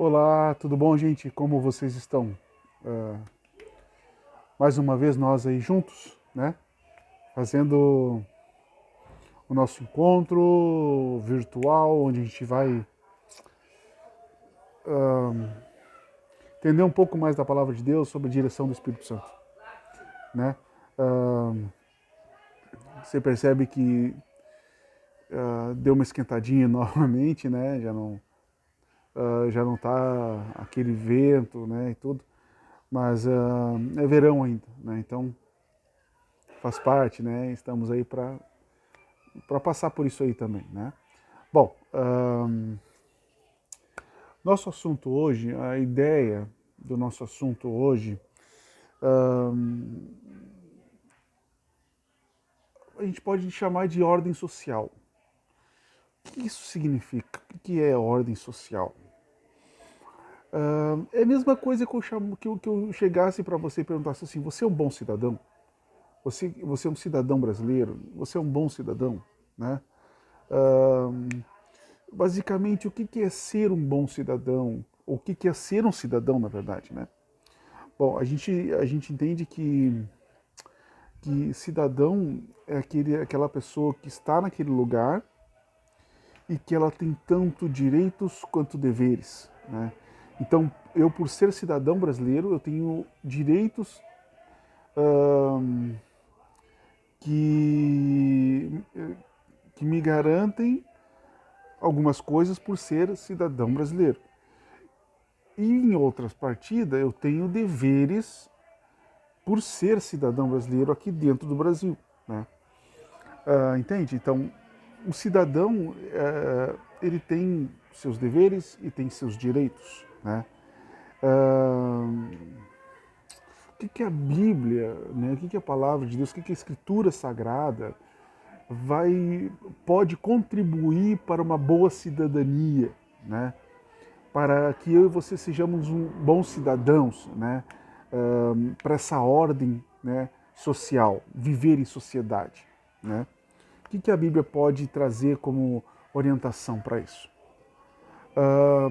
Olá, tudo bom, gente? Como vocês estão? Ah, Mais uma vez nós aí juntos, né? Fazendo o nosso encontro virtual, onde a gente vai entender um pouco mais da palavra de Deus sobre a direção do Espírito Santo, né? Ah, Você percebe que deu uma esquentadinha novamente, né? Já não tá aquele vento, né? E tudo, mas é verão ainda, né? Então faz parte, né? Estamos aí para passar por isso aí também, né? Bom, nosso assunto hoje, a ideia do nosso assunto hoje, a gente pode chamar de ordem social. O que isso significa? O que é ordem social? É a mesma coisa que eu chegasse para você e perguntasse assim: você é um bom cidadão? Você é um cidadão brasileiro? Você é um bom cidadão? Né? Ahm, Basicamente, o que é ser um bom cidadão? O que é ser um cidadão, na verdade, né? Bom, a gente entende que cidadão é aquela pessoa que está naquele lugar e que ela tem tanto direitos quanto deveres, né? Então, eu por ser cidadão brasileiro, eu tenho direitos hum, que, que me garantem algumas coisas por ser cidadão brasileiro. E em outras partidas, eu tenho deveres por ser cidadão brasileiro aqui dentro do Brasil, né? Entende? Então, o cidadão ele tem seus deveres e tem seus direitos, né? Uh, o que a Bíblia, né? O que a palavra de Deus, o que a Escritura Sagrada pode contribuir para uma boa cidadania, né? Para que eu e você sejamos bons cidadãos, né? Para essa ordem, né? Social, viver em sociedade, né? O que a Bíblia pode trazer como orientação para isso?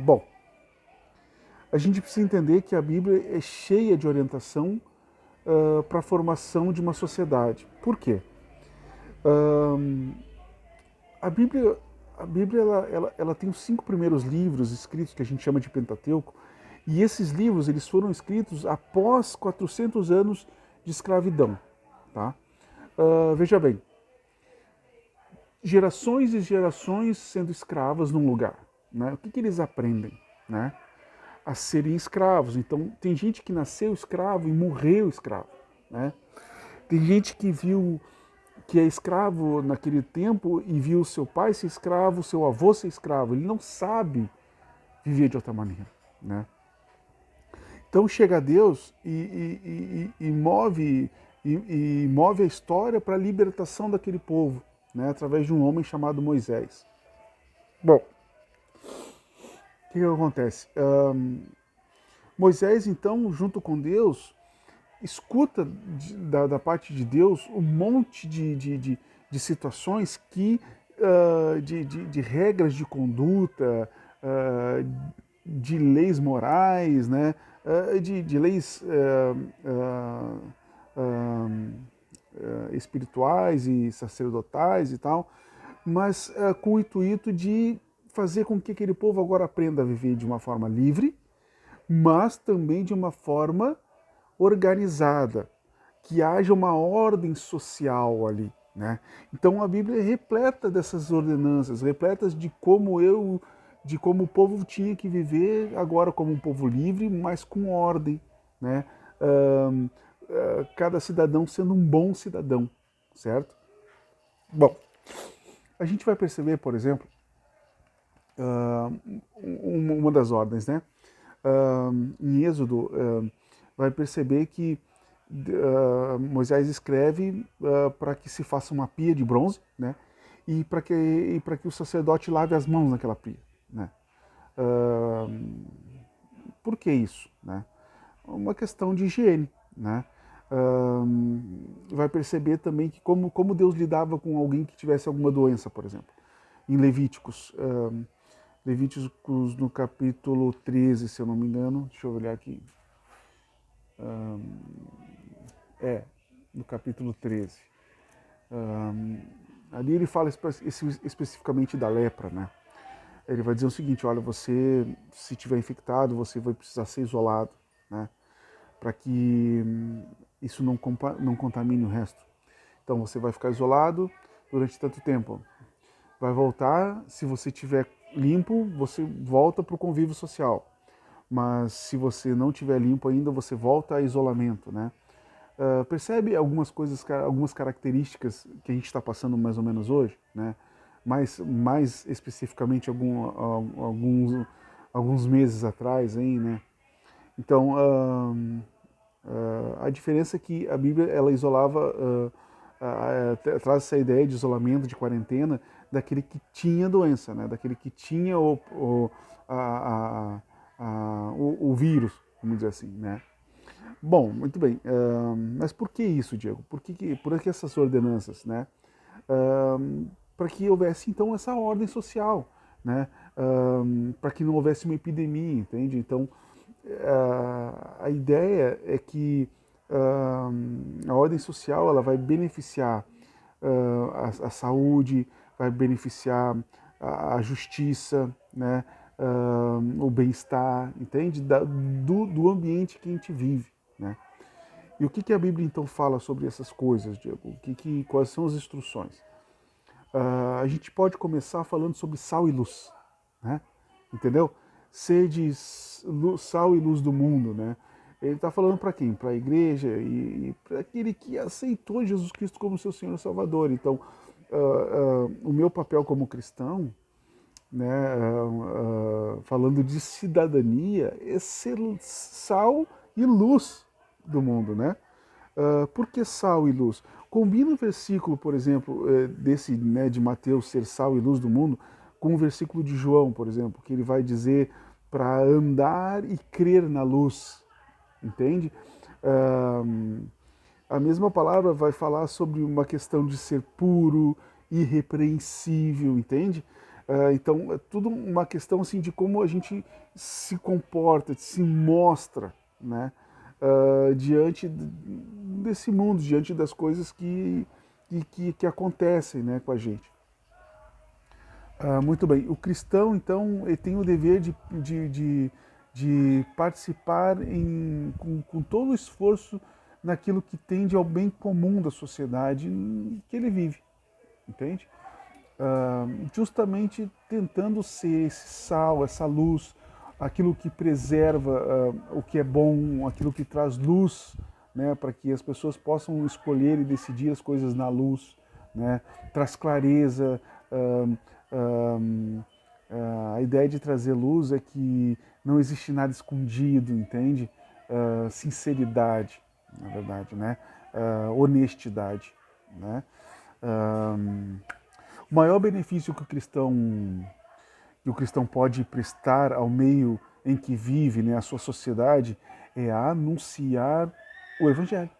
Bom, a gente precisa entender que a Bíblia é cheia de orientação para a formação de uma sociedade. Por quê? Uh, a Bíblia, a Bíblia ela tem os 5 primeiros livros escritos que a gente chama de Pentateuco, e esses livros eles foram escritos após 400 anos de escravidão. Tá? Veja bem, gerações e gerações sendo escravas num lugar. Né? O que eles aprendem? Né? A serem escravos. Então, tem gente que nasceu escravo e morreu escravo. Né? Tem gente que viu que é escravo naquele tempo e viu seu pai ser escravo, seu avô ser escravo. Ele não sabe viver de outra maneira. Né? Então chega a Deus e move a história para a libertação daquele povo, né? Através de um homem chamado Moisés. Bom, o que acontece? Moisés, então, junto com Deus, escuta da parte de Deus um monte de situações de regras de conduta, de leis morais, né? De leis espirituais e sacerdotais e tal, mas com o intuito de fazer com que aquele povo agora aprenda a viver de uma forma livre, mas também de uma forma organizada, que haja uma ordem social ali, né? Então a Bíblia é repleta dessas ordenanças, repletas de como o povo tinha que viver agora como um povo livre, mas com ordem, né? Um, cada cidadão sendo um bom cidadão, certo? Bom, a gente vai perceber, por exemplo, uma das ordens, né? Em Êxodo, vai perceber que Moisés escreve para que se faça uma pia de bronze, né? E para que o sacerdote lave as mãos naquela pia, né? Uh, por que isso, né? Uma questão de higiene, né? Vai perceber também que como Deus lidava com alguém que tivesse alguma doença, por exemplo. Em Levíticos, Levíticos no capítulo 13, se eu não me engano. Deixa eu olhar aqui. No capítulo 13. Ali ele fala especificamente da lepra, né? Ele vai dizer o seguinte: olha, você, se tiver infectado, você vai precisar ser isolado, né? Para que isso não contamine o resto. Então você vai ficar isolado durante tanto tempo. Vai voltar, se você estiver limpo, você volta para o convívio social. Mas se você não estiver limpo ainda, você volta a isolamento, né? Percebe algumas coisas, algumas características que a gente está passando mais ou menos hoje, né? Mais especificamente alguns meses atrás, hein, né? Então, a diferença é que a Bíblia ela isolava, traz essa ideia de isolamento, de quarentena, daquele que tinha doença, né? Daquele que tinha o vírus, vamos dizer assim, né? Bom, muito bem. Mas por que isso, Diego? Por que essas ordenanças, né? Para que houvesse então essa ordem social, né? Para que não houvesse uma epidemia, entende? Então, a ideia é que a ordem social ela vai beneficiar a saúde, vai beneficiar a justiça, né? O bem-estar, entende? Do ambiente que a gente vive, né? E o que a Bíblia então fala sobre essas coisas, Diego? Quais são as instruções? A gente pode começar falando sobre sal e luz, né? Entendeu? Sede sal e luz do mundo, né? Ele está falando para quem? Para a igreja e para aquele que aceitou Jesus Cristo como seu Senhor e Salvador. Então, o meu papel como cristão, né, falando de cidadania, é ser sal e luz do mundo, né? Por que sal e luz? Combina o versículo, por exemplo, desse, né, de Mateus ser sal e luz do mundo, com o versículo de João, por exemplo, que ele vai dizer para andar e crer na luz, entende? A mesma palavra vai falar sobre uma questão de ser puro, irrepreensível, entende? Então, é tudo uma questão assim de como a gente se comporta, se mostra, né? Diante desse mundo, diante das coisas que acontecem, né, com a gente. Muito bem. O cristão, então, ele tem o dever de participar com todo o esforço naquilo que tende ao bem comum da sociedade que ele vive, entende? Justamente tentando ser esse sal, essa luz, aquilo que preserva o que é bom, aquilo que traz luz, né, para que as pessoas possam escolher e decidir as coisas na luz, né, traz clareza. A ideia de trazer luz é que não existe nada escondido, entende? Sinceridade, na verdade, né? Honestidade, né? O maior benefício que o cristão pode prestar ao meio em que vive, né, a sua sociedade, é anunciar o Evangelho,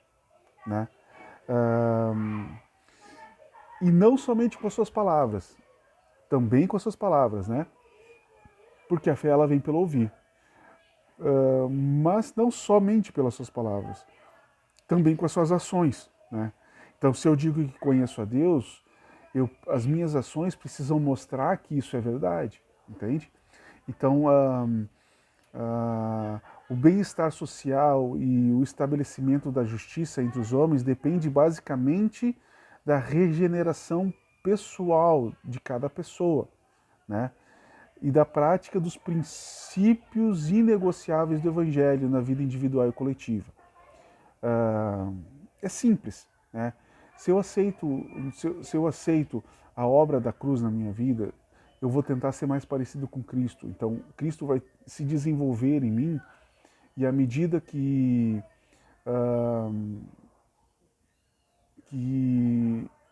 né? E não somente com as suas palavras, também com as suas palavras, né? Porque a fé ela vem pelo ouvir. Mas não somente pelas suas palavras, também com as suas ações, né? Então, se eu digo que conheço a Deus, as minhas ações precisam mostrar que isso é verdade, entende? Então, o bem-estar social e o estabelecimento da justiça entre os homens depende basicamente da regeneração pessoal de cada pessoa, né? E da prática dos princípios inegociáveis do Evangelho na vida individual e coletiva. É simples, né? Se eu aceito a obra da cruz na minha vida, eu vou tentar ser mais parecido com Cristo. Então, Cristo vai se desenvolver em mim e à medida que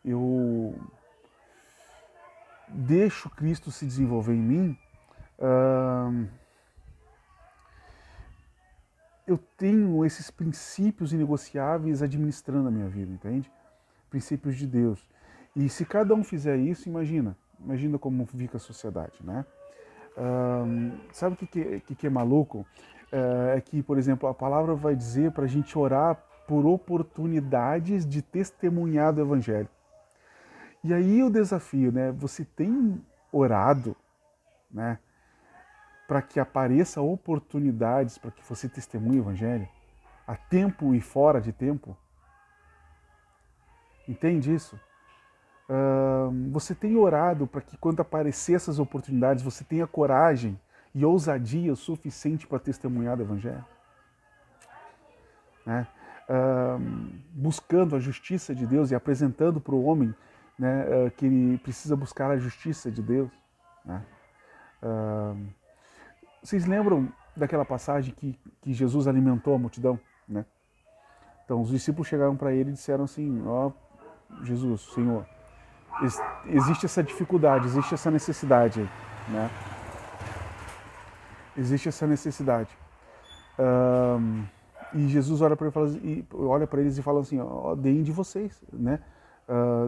eu deixo Cristo se desenvolver em mim, eu tenho esses princípios inegociáveis administrando a minha vida, entende? Princípios de Deus. E se cada um fizer isso, imagina como fica a sociedade, né? Sabe o que é maluco? É que, por exemplo, a palavra vai dizer para a gente orar por oportunidades de testemunhar do Evangelho. E aí o desafio, né? Você tem orado, né, para que apareça oportunidades para que você testemunhe o Evangelho, a tempo e fora de tempo? Entende isso? Você tem orado para que quando aparecer essas oportunidades, você tenha coragem e ousadia o suficiente para testemunhar do Evangelho? Né? Buscando a justiça de Deus e apresentando para o homem, né, que ele precisa buscar a justiça de Deus. Né? Vocês lembram daquela passagem que Jesus alimentou a multidão? Né? Então os discípulos chegaram para ele e disseram assim: ó, Jesus, Senhor, existe essa dificuldade, existe essa necessidade, né? Existe essa necessidade. E Jesus olha para eles e fala assim: ó, deem de vocês, né?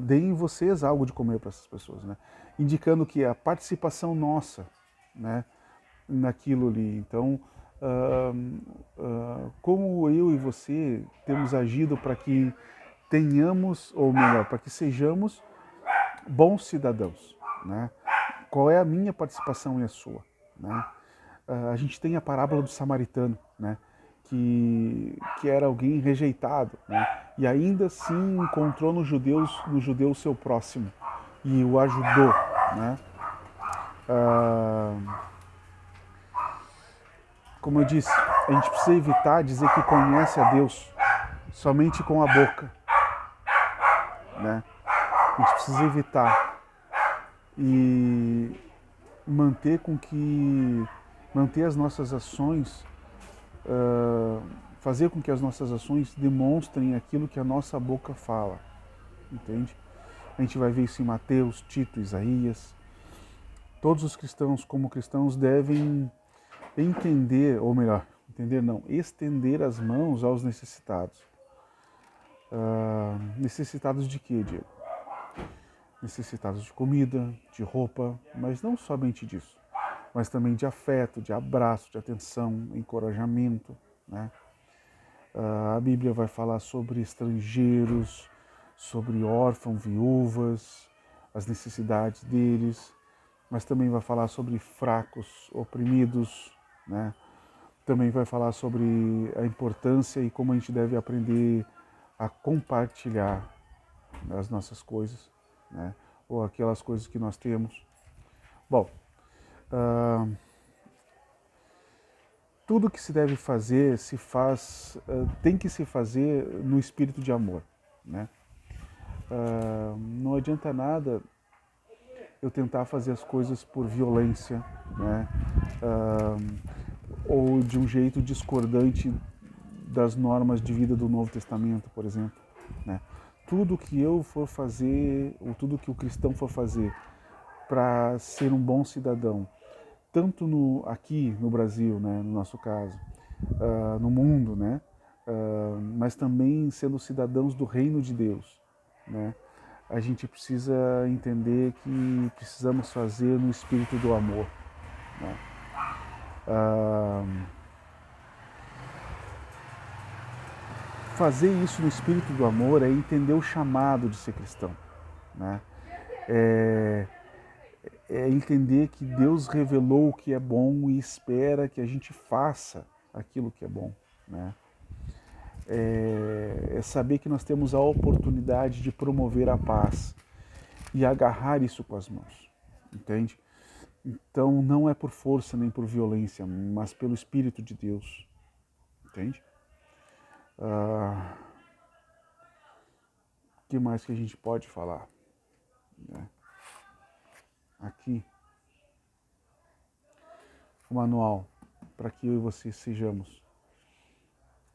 Deem vocês algo de comer para essas pessoas, né? Indicando que a participação nossa, né, naquilo ali. Então, como eu e você temos agido para que tenhamos, ou melhor, para que sejamos bons cidadãos, né? Qual é a minha participação e a sua, né? A gente tem a parábola do samaritano, né? Que era alguém rejeitado, né? E ainda assim encontrou nos judeu o seu próximo e o ajudou, né? Como eu disse, a gente precisa evitar dizer que conhece a Deus somente com a boca, né? A gente precisa evitar e manter as nossas ações, fazer com que as nossas ações demonstrem aquilo que a nossa boca fala, entende? A gente vai ver isso em Mateus, Tito, Isaías. Todos os cristãos, como cristãos, devem entender, ou melhor, entender não, estender as mãos aos necessitados. Necessitados de quê, Diego? Necessitados de comida, de roupa, mas não somente disso, mas também de afeto, de abraço, de atenção, encorajamento, né? A Bíblia vai falar sobre estrangeiros, sobre órfãos, viúvas, as necessidades deles, mas também vai falar sobre fracos, oprimidos, né? Também vai falar sobre a importância e como a gente deve aprender a compartilhar as nossas coisas, né? Ou aquelas coisas que nós temos. Bom, tudo que se deve fazer tem que se fazer no espírito de amor, né? Não adianta nada eu tentar fazer as coisas por violência, né? Ou de um jeito discordante das normas de vida do Novo Testamento, por exemplo, né? Tudo que eu for fazer, ou tudo que o cristão for fazer para ser um bom cidadão, tanto aqui no Brasil, né, no nosso caso, no mundo, né, mas também sendo cidadãos do reino de Deus, né, a gente precisa entender que precisamos fazer no espírito do amor, né. Fazer isso no espírito do amor é entender o chamado de ser cristão, né? É entender que Deus revelou o que é bom e espera que a gente faça aquilo que é bom, né? É saber que nós temos a oportunidade de promover a paz e agarrar isso com as mãos, entende? Então não é por força nem por violência, mas pelo Espírito de Deus, entende? O que mais que a gente pode falar, né? Aqui, o manual para que eu e você sejamos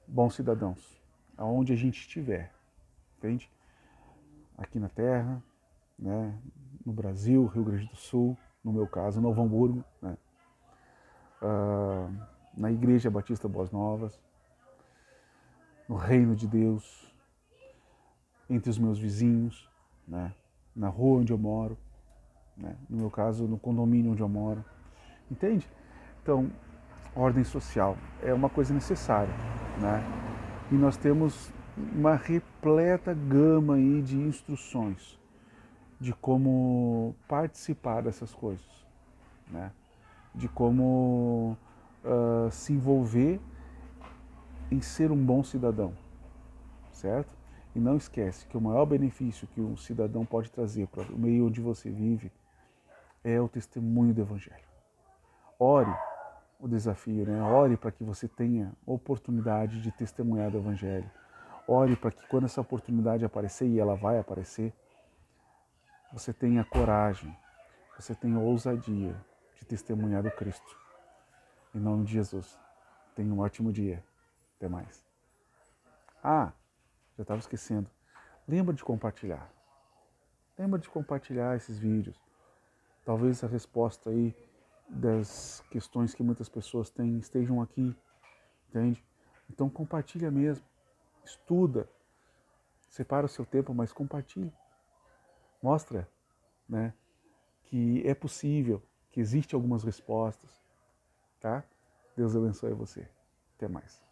bons cidadãos, aonde a gente estiver, entende? Aqui na Terra, né? No Brasil, Rio Grande do Sul, no meu caso, Novo Hamburgo, né? Na Igreja Batista Boas Novas, no Reino de Deus, entre os meus vizinhos, né? Na rua onde eu moro, né? No meu caso, no condomínio onde eu moro. Entende? Então, ordem social é uma coisa necessária, né? E nós temos uma repleta gama aí de instruções de como participar dessas coisas, né? De como se envolver em ser um bom cidadão, certo? E não esquece que o maior benefício que um cidadão pode trazer para o meio onde você vive é o testemunho do Evangelho. Ore o desafio, né? Ore para que você tenha oportunidade de testemunhar do Evangelho. Ore para que quando essa oportunidade aparecer, e ela vai aparecer, você tenha coragem, você tenha ousadia de testemunhar do Cristo. Em nome de Jesus. Tenha um ótimo dia. Até mais. Ah, já estava esquecendo. Lembra de compartilhar. Lembra de compartilhar esses vídeos. Talvez a resposta aí das questões que muitas pessoas têm estejam aqui, entende? Então compartilha mesmo. Estuda. Separa o seu tempo, mas compartilha. Mostra, né, que é possível, que existe algumas respostas, tá? Deus abençoe você. Até mais.